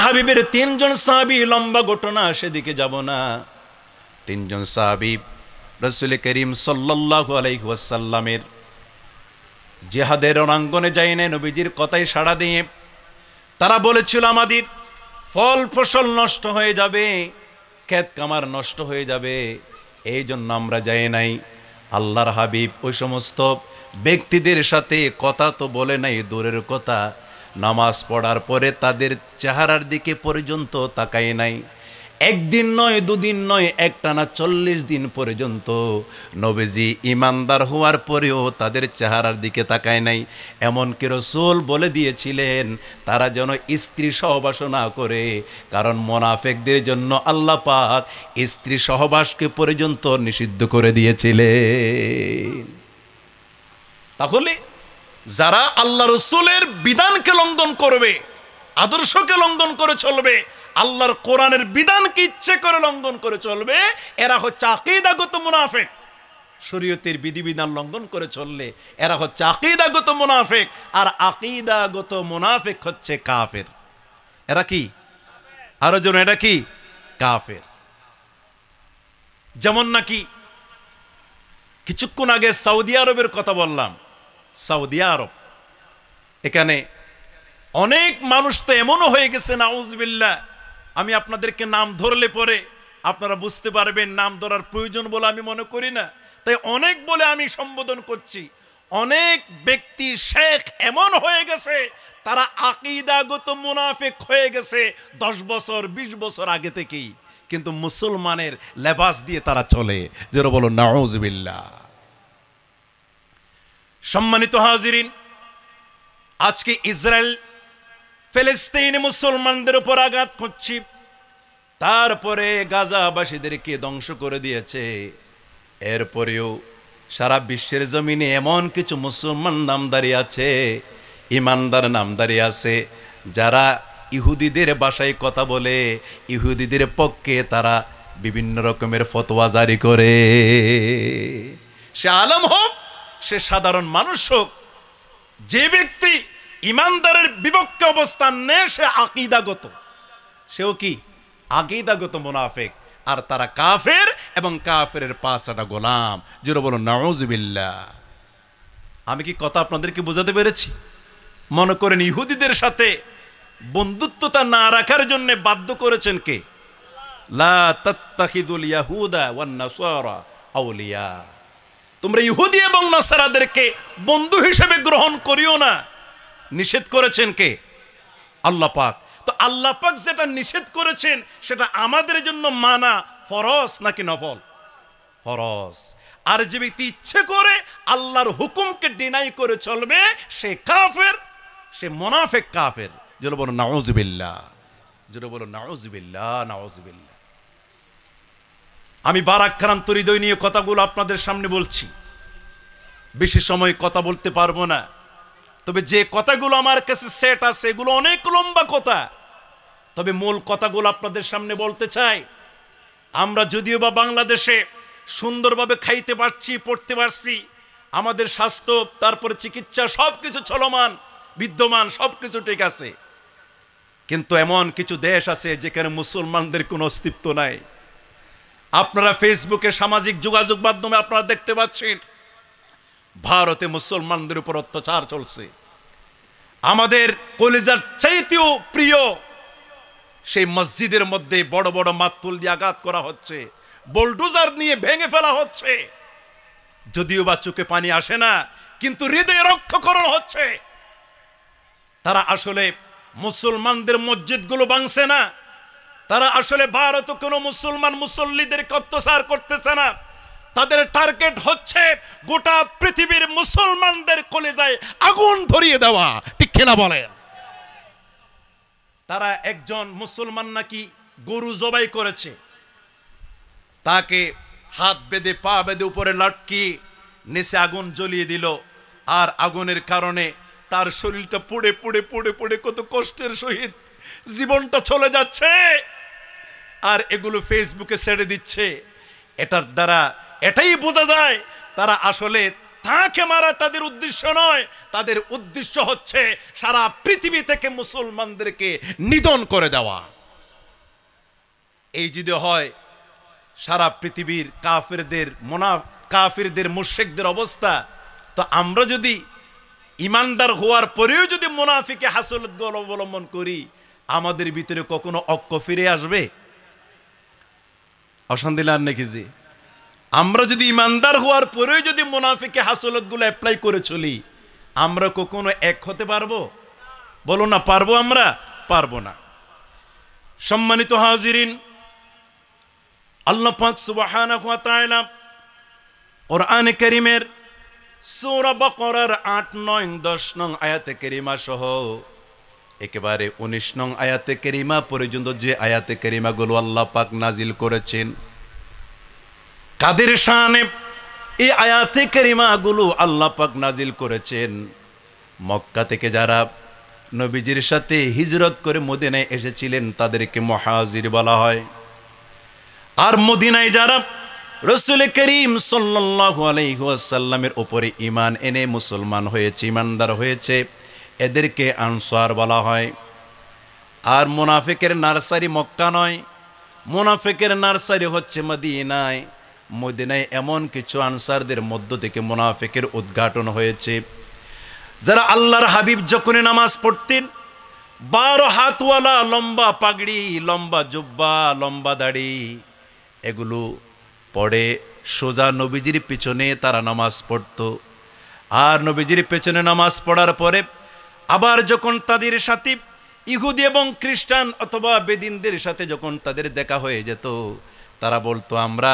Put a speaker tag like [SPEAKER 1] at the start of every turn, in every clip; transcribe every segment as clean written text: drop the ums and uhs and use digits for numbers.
[SPEAKER 1] হাবিবের তিনজন সাহাবী, লম্বা ঘটনা, সেদিকে যাব না। তিনজন সাহাবী রাসূল করিম সাল্লাল্লাহু আলাইহি ওয়াসাল্লামের জিহাদের রণাঙ্গনে যায় না, নবীজির কথায় সাড়া দিয়ে তারা বলেছিল আমাদের ফল ফসল নষ্ট হয়ে যাবে, ক্ষেত কামার নষ্ট হয়ে যাবে, এই জন্য আমরা যাই নাই। আল্লাহর হাবিব ওই সমস্ত ব্যক্তিদের সাথে কথা তো বলে নাই, দূরের কথা নামাজ পড়ার পরে তাদের চেহারার দিকে পর্যন্ত তাকায় নাই। একদিন নয়, দুদিন নয়, একটানা 40 দিন পর্যন্ত নবীজি ইমানদার হওয়ার পরেও তাদের চেহারার দিকে তাকায় নাই। এমনকি রাসূল বলে দিয়েছিলেন তারা যেন স্ত্রী সহবাস না করে, কারণ মুনাফিকদের জন্য আল্লাহ পাক স্ত্রী সহবাসকে পর্যন্ত নিষিদ্ধ করে দিয়েছিলেন। তাহলে যারা আল্লাহ রাসূলের বিধানকে লঙ্ঘন করবে, আদর্শকে লঙ্ঘন করে চলবে, আল্লাহর কোরআনের বিধানকে ইচ্ছে করে লঙ্ঘন করে চলবে, এরা হচ্ছে আকীদাগত মুনাফিক। শরীয়তের বিধিবিধান লঙ্ঘন করে চললে এরা হচ্ছে আকীদাগত মুনাফিক, আর আকীদাগত মুনাফিক হচ্ছে কাফের। এরা কি? আরো জন, এটা কি? কাফের। যেমন নাকি কিছুক্ষণ আগে সৌদি আরবের কথা বললাম। সৌদি আরব, এখানে অনেক মানুষ তো এমনও হয়ে গেছে, নাউজুবিল্লাহ, আমি আপনাদেরকে নাম ধরলে পরে আপনারা বুঝতে পারবেন, নাম ধরার প্রয়োজন বলে আমি মনে করি না, তাই অনেক বলে আমি সম্বোধন করছি। অনেক ব্যক্তি শেখ এমন হয়ে গেছে তারা আকীদাগত মুনাফিক হয়ে গেছে 10 বছর 20 বছর আগে থেকেই, কিন্তু মুসলমানের লেবাস দিয়ে তারা চলে। যেটা বলো নাউজুবিল্লাহ। সম্মানিত হাজিরিন, আজকে ইসরায়েল ফিলিস্তিনে মুসলমানদের উপর আঘাত করছে, তারপরে গাজাবাসীদেরকে ধ্বংস করে দিয়েছে। এরপরেও সারা বিশ্বের জমিনে এমন কিছু মুসলমান নামদারি আছে, ইমানদার নামদারি আছে, যারা ইহুদিদের ভাষায় কথা বলে, ইহুদিদের পক্ষে তারা বিভিন্ন রকমের ফতোয়া জারি করে। সে আলেম হোক, সে সাধারণ মানুষ হোক, যে ব্যক্তি ইমানদারের বিপক্ষে অবস্থান নেয় সে আকীদাগত, সেও কি? আকীদাগত মুনাফিক। আর তারা কাফের এবং কাফেরের পাঁচটা গোলাম। যেটা বলো নাউজুবিল্লাহ। আমি কি কথা আপনাদেরকে বোঝাতে পেরেছি? মনে করেন ইহুদিদের সাথে বন্ধুত্বতা না রাখার জন্য বাধ্য করেছেন কে? লা তাত্তাখিদুল ইয়াহুদা ওয়ান নাসারা আউলিয়া, তোমরা ইহুদি এবং নাসারাদেরকে বন্ধু হিসেবে গ্রহণ করিও না, নিষেধ করেছেন কে? আল্লাহ পাক। তো আল্লাহ পাক যেটা নিষেধ করেছেন সেটা আমাদের জন্য মানা ফরজ নাকি নফল? ফরজ। আর যে ব্যক্তি ইচ্ছে করে আল্লাহর হুকুমকে ডিনাই করে চলবে সে কাফের, সে মুনাফিক কাফের। যেটা বলো নাউজুবিল্লাহ, যেটা বলো নাউজুবিল্লাহ, নাউজুবিল্লাহ। আমি বারাক্রান্ত হৃদয় নিয়ে কথাগুলো আপনাদের সামনে বলছি, বেশি সময় কথা বলতে পারবো না, তবে যে কথাগুলো আমার কাছে সেট আছে এগুলো অনেক লম্বা কথা, তবে মূল কথাগুলো আপনাদের সামনে বলতে চাই। আমরা যদিও বা বাংলাদেশে সুন্দরভাবে খাইতে পারছি, পড়তে পারছি, আমাদের স্বাস্থ্য তারপরে চিকিৎসা সবকিছু চলমান বিদ্যমান, সবকিছু ঠিক আছে, কিন্তু এমন কিছু দেশ আছে যেখানে মুসলমানদের কোনো অস্তিত্ব নাই। আপনারা ফেসবুকে, সামাজিক যোগাযোগ মাধ্যমে আপনারা দেখতে পাচ্ছেন ভারতে মুসলমানদের উপর অত্যাচার চলছে। আমাদের কলিজার চাইতেও প্রিয় সেই মসজিদের মধ্যে বড় বড় মাতুল দিয়ে আঘাত করা হচ্ছে, বোলডোজার নিয়ে ভেঙে ফেলা হচ্ছে। যদিও বা চোখে পানি আসে না, কিন্তু হৃদয়ে রক্তক্ষরণ হচ্ছে। তারা আসলে মুসলমানদের মসজিদগুলো ভাঙছে না, তারা আসলে ভারতে কোনো মুসলমান মুসল্লিদেরকে অত্যাচার করতেছে না, তাদের টার্গেট হচ্ছে গোটা পৃথিবীর মুসলমানদের কলিজায় আগুন ধরিয়ে দেওয়া। ঠিক কিনা বলেন? তারা একজন মুসলমান নাকি গরু জবাই করেছে, তাকে হাত বেঁধে পা বেঁধে উপরে লটকি নিচে আগুন জ্বলিয়ে দিল, আর আগুনের কারণে তার শরীরটা পুড়ে পুড়ে পুড়ে পুড়ে কত কষ্টের সহিত জীবনটা চলে যাচ্ছে, আর এগুলো ফেসবুকে ছেড়ে দিচ্ছে। এটার দ্বারা এটাই বোঝা যায় তারা আসলে তাকে মারা তাদের উদ্দেশ্য নয়, তাদের উদ্দেশ্য হচ্ছে সারা পৃথিবী থেকে মুসলমানদেরকে নিধন করে দেওয়া। এই যদি হয় সারা পৃথিবীর কাফিরদের মুশরিকদের অবস্থা, তো আমরা যদি ইমানদার হওয়ার পরেও যদি মুনাফিকে হাসলত অবলম্বন করি, আমাদের ভিতরে কখনো ঐক্য ফিরে আসবে? অশান্তি লাগ নাকি? যে আমরা যদি ইমানদার হওয়ার পরেও যদি মুনাফিকে হাসলত গুলো অ্যাপ্লাই করে চলি, আমরা কখনো এক হতে পারবো? বলো না, পারবো? আমরা পারবো না। সম্মানিত হাজিরিন, আল্লাহ পাক সুবহানাহু ওয়া তাআলা কোরআনে কারীমের সূরা বাকারার ৮, ৯, ১০ নং আয়াতে কারিমা সহ একেবারে ১৯ নং আয়াতে কারিমা পর্যন্ত যে আয়াতে কারিমাগুলো আল্লাহ পাক নাজিল করেছেন, কাদের শানে এই আয়াতে কারিমাগুলো আল্লাহ পাক নাজিল করেছেন? মক্কা থেকে যারা নবীজির সাথে হিজরত করে মদিনায় এসেছিলেন তাদেরকে মুহাজির বলা হয়। আর মদিনায় যারা রাসূল করিম সাল্লাল্লাহু আলাইহি ওয়াসাল্লামের উপরে ঈমান এনে মুসলমান হয়েছে, ঈমানদার হয়েছে, এদেরকে আনসার বলা হয়। আর মুনাফিকের নার্সারি মক্কা নয়, মুনাফিকের নার্সারি হচ্ছে মদিনায়। মদিনায় এমন কিছু আনসারদের মধ্য থেকে মুনাফিকের উদ্ঘাটন হয়েছে, যারা আল্লাহর হাবিব যখন নামাজ পড়তেন 12 হাতওয়ালা লম্বা পাগড়ি, লম্বা জুব্বা, লম্বা দাড়ি এগুলো পড়ে সোজা নবীজির পিছনে তারা নামাজ পড়ত। আর নবীজির পেছনে নামাজ পড়ার পরে আবার যখন তাদের সাথে ইহুদি এবং খ্রিস্টান অথবা বেদিনদের সাথে যখন তাদের দেখা হয়ে যেত, তারা বলতো আমরা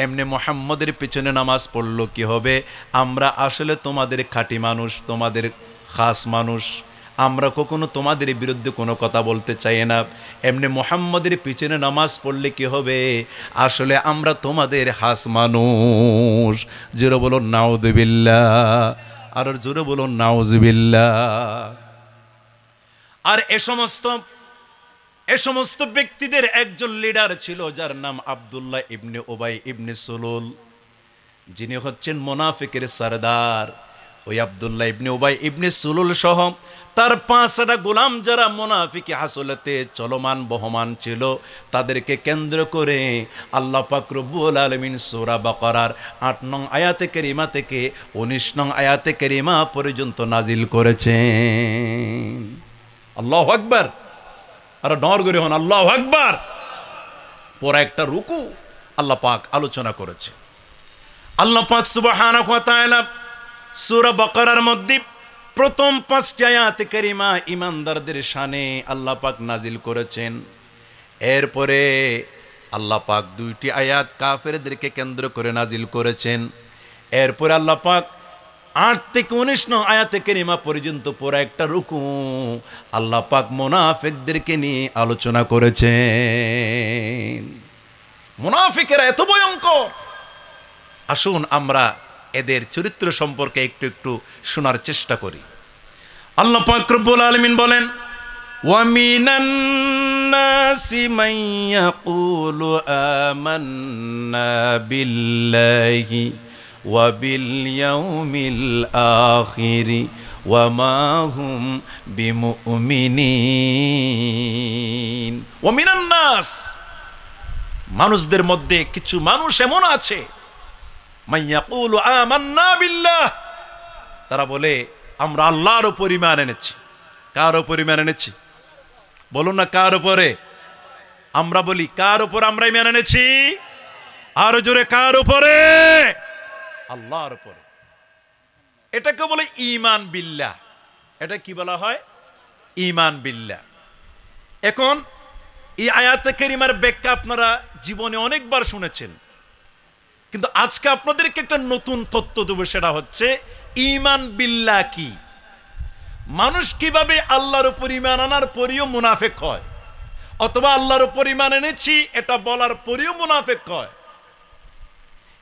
[SPEAKER 1] এমনি মুহাম্মদের পিছনে নামাজ পড়লো কি হবে, আমরা আসলে তোমাদের খাঁটি মানুষ, তোমাদের খাস মানুষ, আমরা কখনো তোমাদের বিরুদ্ধে কোনো কথা বলতে চাই না। এমনি মুহাম্মদের পিছনে নামাজ পড়লে কি হবে, আসলে আমরা তোমাদের খাস মানুষ। জোরে বলো নাউযুবিল্লাহ, আর জোরে বলো নাউযুবিল্লাহ। আর এ সমস্ত ব্যক্তিদের একজন লিডার ছিল যার নাম আব্দুল্লাহ ইবনে উবাই ইবনে সুলুল, যিনি হচ্ছেন মুনাফিকের সরদার। ওই আব্দুল্লাহ ইবনে উবাই ইবনে সুলুল সহ তার 5টা গোলাম যারা মুনাফিকি হাসলতে চলমান বহমান ছিল, তাদেরকে কেন্দ্র করে আল্লাহ পাক রব্বুল আলামিন সূরা বাকারার ৮ নং আয়াতে কারিমা থেকে ১৯ নং আয়াতে কারিমা পর্যন্ত নাজিল করেছেন। আল্লাহু আকবার, আর নর করে হন আল্লাহু আকবার। পরে একটা রুকু আল্লাহ পাক আলোচনা করেছে। আল্লাহ পাক সুবহানাহু ওয়া তাআলা সূরা বাকারার মধ্যে প্রথম 5টি আয়াতে কারিমা ঈমানদারদের শানে আল্লাহ পাক নাজিল করেছেন। এরপরে আল্লাহ পাক 2টি আয়াত কাফেরদেরকে কেন্দ্র করে নাজিল করেছেন। এরপরে আল্লাহ পাক 8 থেকে 19 নং আয়াতে কারিমা পর্যন্ত পুরো একটা রুকু আল্লাহ পাক মুনাফিকদেরকে নিয়ে আলোচনা করেছেন। মুনাফিকেরা এত ভয়ঙ্কর, আসুন আমরা এদের চরিত্র সম্পর্কে একটু শোনার চেষ্টা করি। আল্লাহ পাক রব্বুল আলামিন বলেন, ওয়া মিনান নাসি মান ইয়াকুলু আমান্না বিল্লাহি ওয়া বিল ইয়াউমিল আখিরি ওয়া মা হুম বিমুমিনিন। ওয়া মিনান নাস, মানুষদের মধ্যে কিছু মানুষ এমন আছে, মাইয়াকুলু আমান্না বিল্লাহ, তারা বলে আমরা আল্লাহর উপর ঈমান এনেছি। কার উপর ঈমান এনেছি? বলুন না কার উপরে? আমরা বলি কার উপর আমরা ঈমান এনেছি? আরো জোরে কার উপরে? আল্লাহর উপরে। এটাকে বলে ঈমান বিল্লাহ। এটা কি বলা হয়? ঈমান বিল্লাহ। এখন এই আয়াতে কারিমার ব্যাখ্যা আপনারা জীবনে অনেকবার শুনেছেন, কিন্তু আজকে আপনাদেরকে একটা নতুন তথ্য দেব, সেটা হচ্ছে ঈমান বিল্লাহ কি। মানুষ কিভাবে আল্লাহর উপর ঈমান আনার পরেও মুনাফিক হয়, অথবা আল্লাহর উপর ঈমান এনেছি এটা বলার পরেও মুনাফিক হয়।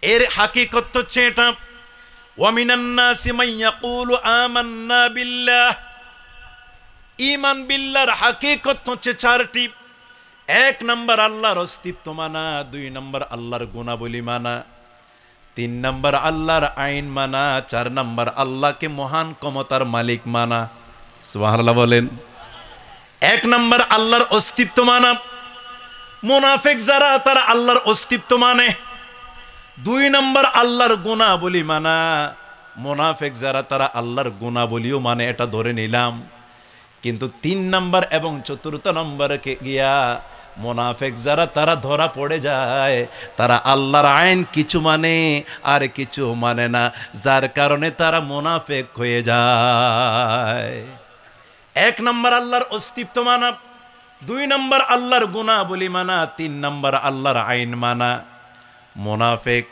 [SPEAKER 1] এর হাকিকত হচ্ছে এটা, ওয়া মিনান নাসি মান ইয়াকুলু আমান্না বিল্লাহ। ঈমান বিল্লাহর হাকিকত হচ্ছে 4টি। 1 নম্বর আল্লাহর অস্তিত্ব মানা, 2 নম্বর আল্লাহর গুণাবলী মানা, 3 নাম্বার আল্লাহর আইন মানা, 4 নাম্বার আল্লাহকে মহান ক্ষমতার মালিক মানা। সুবহানাল্লাহ বলেন। 1 নাম্বার আল্লাহর অস্তিত্ব মানা। মুনাফিক যারা তারা আল্লাহর অস্তিত্ব মানে। 2 নাম্বার আল্লাহর গুণাবলী মানা। মুনাফিক যারা তারা আল্লাহর গুণাবলীও মানে, এটা ধরে নিলাম। কিন্তু 3 নাম্বার এবং 4র্থ নম্বরে গিয়া মুনাফিক যারা তারা ধরা পড়ে যায়, তারা আল্লাহর আইন কিছু মানে আর কিছু মানে না, যার কারণে তারা মুনাফিক হয়ে যায়। 1 নাম্বার আল্লাহর অস্তিত্ব মানা, 2 নাম্বার আল্লাহর গুণাবলী মানা, 3 নাম্বার আল্লাহর আইন মানা। মুনাফিক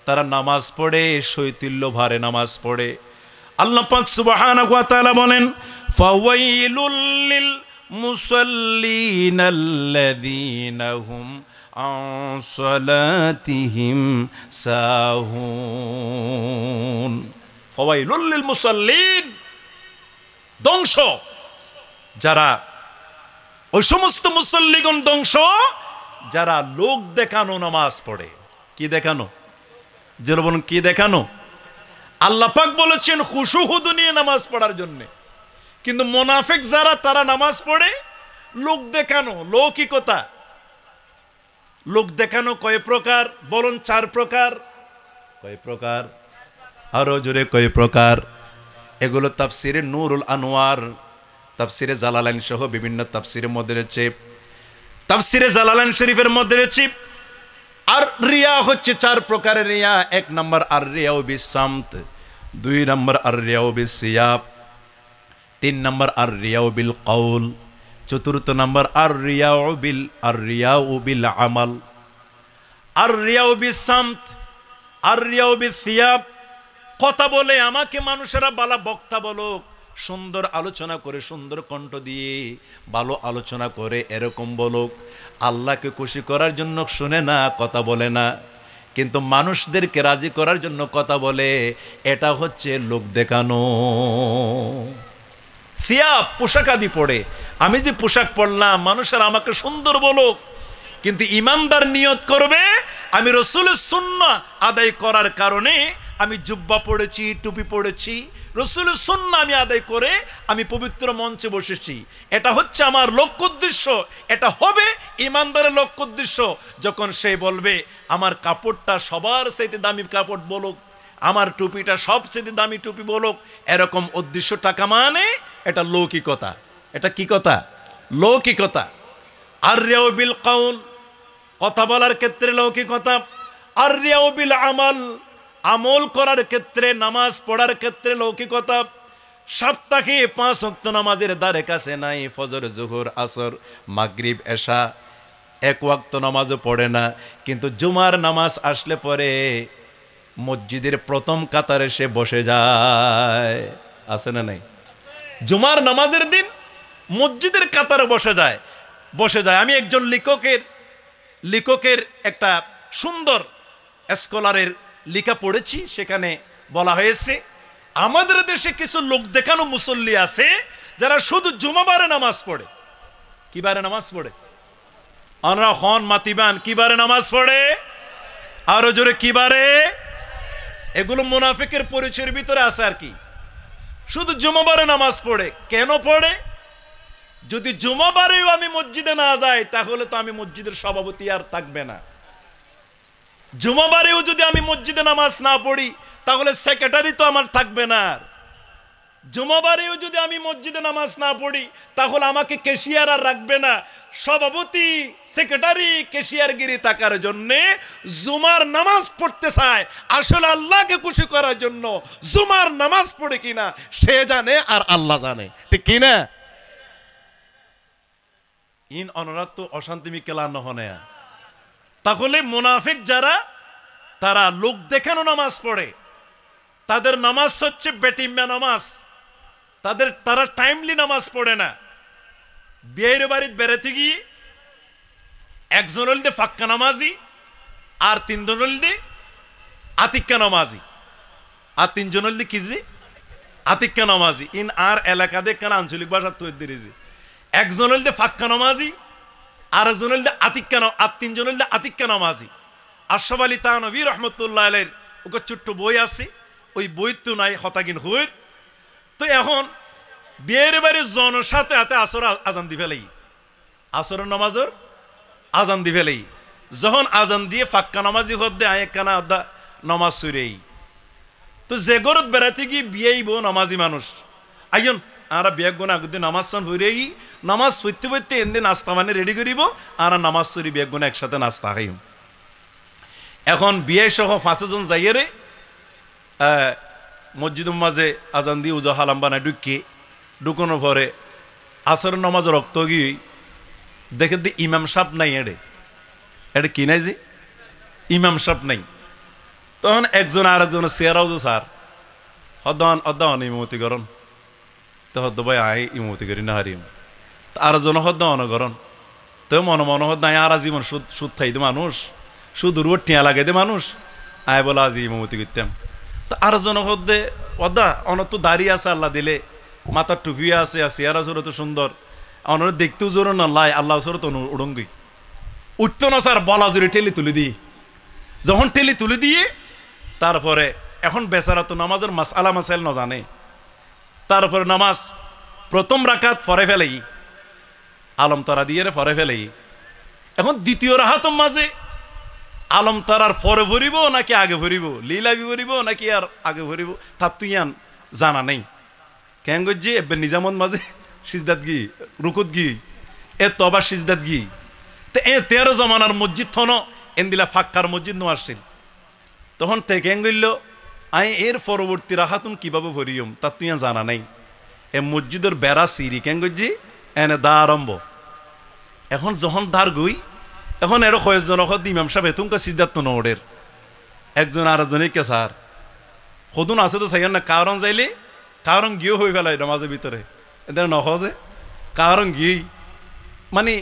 [SPEAKER 1] তারা নামাজ পড়ে, শৈথিল্য ভারে নামাজ পড়ে। আল্লাহ পাক সুবহানাহু ওয়া তাআলা বলেন, ফাওয়াইলুল লিল মুসাল্লিনাল্লাযীনা হুম আন সালাতিহিম সাহুন। ফাওয়াইলুল লিল মুসাল্লিন, ধ্বংস যারা, ওই সমস্ত মুসল্লিগণ ধ্বংস যারা লোক দেখানো নামাজ পড়ে। কি দেখানো? যে বলুন কি দেখানো? আল্লাহ পাক বলেছেন খুশুহুদু নিয়ে নামাজ পড়ার জন্য, কিন্তু মুনাফিক যারা তারা নামাজ পড়ে লোক দেখানো, লৌকিকতা। লোক দেখানো কয় প্রকার? বলুন 4 প্রকার। কয় প্রকার? আরো জোরে কয় প্রকার? এগুলো তাফসিরে নূরুল আনোয়ার, তাফসিরে জালালাইন সহ বিভিন্ন তাফসিরের মধ্যে রয়েছে। তাফসিরে জালালাইন শরীফের মধ্যে রয়েছে। আর রিয়া হচ্ছে 4 প্রকারের রিয়া। 1 নাম্বার আর রিয়াউ বিসামত, 2 নাম্বার আর রিয়াউ বিসিয়াব, 3 নাম্বার আর রিয়াউ বিল কওল, 4র্থ নাম্বার আর রিয়াউ বিল আমাল। আর রিয়াউ বিসামত, আর রিয়াউ বিসিয়াব, কথা বলে আমাকে মানুষেরা বালা বক্তা বলুক, সুন্দর আলোচনা করে, সুন্দর কণ্ঠ দিয়ে ভালো আলোচনা করে এরকম বলুক। আল্লাহকে খুশি করার জন্য শুনে না, কথা বলে না, কিন্তু মানুষদেরকে রাজি করার জন্য কথা বলে। এটা হচ্ছে লোক দেখানো। সিয়াব, পোশাক আদি পড়ে। আমি যে পোশাক পরলাম মানুষেরা আমাকে সুন্দর বলুক, কিন্তু ইমানদার নিয়ত করবে আমি রাসূলের সুন্নাহ আদায় করার কারণে আমি জুব্বা পড়েছি, টুপি পড়েছি, রাসূলের সুন্নাহ আমি আদায় করে আমি পবিত্র মঞ্চে বসেছি। এটা হচ্ছে আমার লক্ষ্য উদ্দেশ্য। এটা হবে ইমানদারের লক্ষ্য উদ্দেশ্য যখন সে বলবে আমার কাপড়টা সবার চাইতে দামি কাপড় বলুক, আমার টুপিটা সবচেয়ে দামি টুপি বলুক, এরকম উদ্দেশ্য টাকা মানে এটা লৌকিকতা। এটা কি কথা? লৌকিকতা। আর রিয়াউ বিল কওল, কথা বলার ক্ষেত্রে লৌকিকতা। আর রিয়াউ বিল আমাল, আমল করার ক্ষেত্রে, নামাজ পড়ার ক্ষেত্রে লৌকিকতা। সপ্তাহে 5 ওয়াক্ত নামাজের দ্বারে কাছে নাই, ফজর, জোহর, আসর, মাগরিব, এশা 1 ওয়াক্ত নামাজও পড়ে না, কিন্তু জুমার নামাজ আসলে পরে মসজিদের প্রথম কাতারে সে বসে যায়। আছে না নাই? জুমার নামাজের দিন মসজিদের কাতারে বসে যায়। আমি একজন লেখকের একটা সুন্দর স্কলারের লেখা পড়েছি, সেখানে বলা হয়েছে আমাদের দেশে কিছু লোক দেখানো মুসল্লি আছে যারা শুধু জুমাবারে নামাজ পড়ে। কি বারে নামাজ পড়ে? আমরা হন মাতিবান, কি বারে নামাজ পড়ে? আরো জোরে কি বারে? এগুলো মুনাফিকের পরিচয়ের ভিতরে আছে আর কি। শুধু জুমাবারে নামাজ পড়ে। কেন পড়ে? যদি জুমাবারেও আমি মসজিদে না যাই তাহলে তো আমি মসজিদের সভাপতি আর থাকবে না। জুমাবারেও যদি আমি মসজিদে নামাজ না পড়ি তাহলে সেক্রেটারি তো আমার থাকবে না। জুমাবারেও যদি আমি মসজিদে নামাজ না পড়ি তাহলে আমাকে ক্যাশিয়ার আর রাখবে না। সভাপতি, সেক্রেটারি, ক্যাশিয়ারগিরি থাকার জন্য জুমার নামাজ পড়তে চায়। আসলে আল্লাহকে খুশি করার জন্য জুমার নামাজ পড়ে কিনা সে জানে আর আল্লাহ জানে, ঠিক কিনা? ইন অনুরাত তো অশান্তি মিকেলা নহনে। তাহলে মুনাফিক যারা তারা লোক দেখানো নামাজ পড়ে, তাদের নামাজ হচ্ছে বেটিম্যা নামাজ। তারা টাইমলি নামাজ পড়ে না। বিয়ের বাড়িতে বেড়াতে গিয়ে একজন হল দে ফাক্কা নামাজি, আর 3 জন হল দে আতিক্কা নামাজি, আর 3 জন হল দে কিজি আতিক্কা নামাজি। ইন আর এলাকা দেখ কেন আঞ্চলিক ভাষা তৈরি দিয়েছে। একজন হল দে ফাক্কা নামাজি, আর একজন হল দে আতিক্কা, আর 3 জন হল দে আতিক্কা নামাজি। আশরাফ আলী থানভী রহমতুল্লাহ আলাইহির ওকে ছোট্ট বই আছে, ওই বই তো নাই হতাগিন হইর। তো এখন বিয়ের বাড়ি জনের সাথে হাতে আসর আজান দি ফেলেই, আসরের নামাজের আজান দি ফেলেই। যখন আজান দিয়ে ফাক্কা নামাজি হদ্দে আয় কানা আদা নামাজ সুরেই। তো যে গরত বেড়াতে গিয়ে বিয়েই বো নামাজি মানুষ আইন আর বিয়ে গুণ আগুতে নামাজ চান হইরেই, নামাজ পড়তে পড়তে এনে নাস্তা মানে রেডি করিব, আর নামাজ সরি বিয়ে গুণ একসাথে নাস্তা খাইম। এখন বিয়ে সহ 5 জন যাইয়ে রে মসজিদের মাঝে আজান দিয়ে উজা হালাম বানায় ঢুকানোর পরে আসরের নামাজ রক্ত গিয়ে দেখে দি ইমাম সাহেব নাই, এটা কি নাই যে ইমাম সাহেব নাই। তখন একজন আর একজনের চেয়ারাও যে স্যার অদ্দান ইমতি করন, তো হদ্দ ভাই আই ইমতি করি না হারিম, আর জন হদ্দ অনগরণ, তো মনে মনে হদ নাই আর জীবন সুদ খাই দে মানুষ, সুদ উর্বর টিয়া লাগাই দে মানুষ, আয় বলে আজি ইমতি করতাম। তো আর জন হদ্দে অদ্দা অনত তো দাঁড়িয়ে আছে আল্লাহ দিলে, মাথার টুপি আছে, চেয়ারা জোর তো সুন্দর, অনর দেখতেও জোর না লাই আল্লাহ জোর তো উড়ঙ্গি উঠতো না স্যার, বলা জোরে ঠেলি তুলে দিই। যখন ঠেলি তুলে দিয়ে তারপরে এখন বেচারা তো নামাজের মাসআলা মাসাইল না জানে, তারপরে নামাজ প্রথম রাকাত পরে ফেলেই আলম তারা দিয়ে পরে ফেলেই। এখন দ্বিতীয় রাকাতের মাঝে আলম তারার পরে ভরিব নাকি আগে ভরিব, লীলাবি ভরিব নাকি আর আগে ভরিব, তার তুই আন জানা নেই। কেন করছি এবার নিজামত মাঝে সিজদাত গি রুকুত গি এ তো আবার সিজদাত গি। তো এ 13 জমানার মসজিদ থন এন্দিলা ফাক্কার মসজিদ নো আসছিল। তখন তে কেন করল আই এর পরবর্তী রাখাতুন কিভাবে ভরিয়ম তার তুই জানা নাই। এ মসজিদের বেড়া সিঁড়ি কেন করছি এনে দা আরম্ভ। এখন যখন ধার গই এখন এর কয়েকজন ইমাম সাহেব হেতুনকা সিদ্ধার্থ নড়ের একজন আর একজনই কে স্যার সদুন আছে তো চাই না, কারণ যাইলে কারণ গিয়েও হয়ে ফেলাই নামাজের ভিতরে এদের নহজে কারণ গিয়েই মানে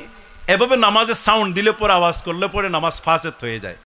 [SPEAKER 1] এভাবে নামাজে সাউন্ড দিলে পরে আওয়াজ করলে পরে নামাজ ফাঁসেত হয়ে যায়।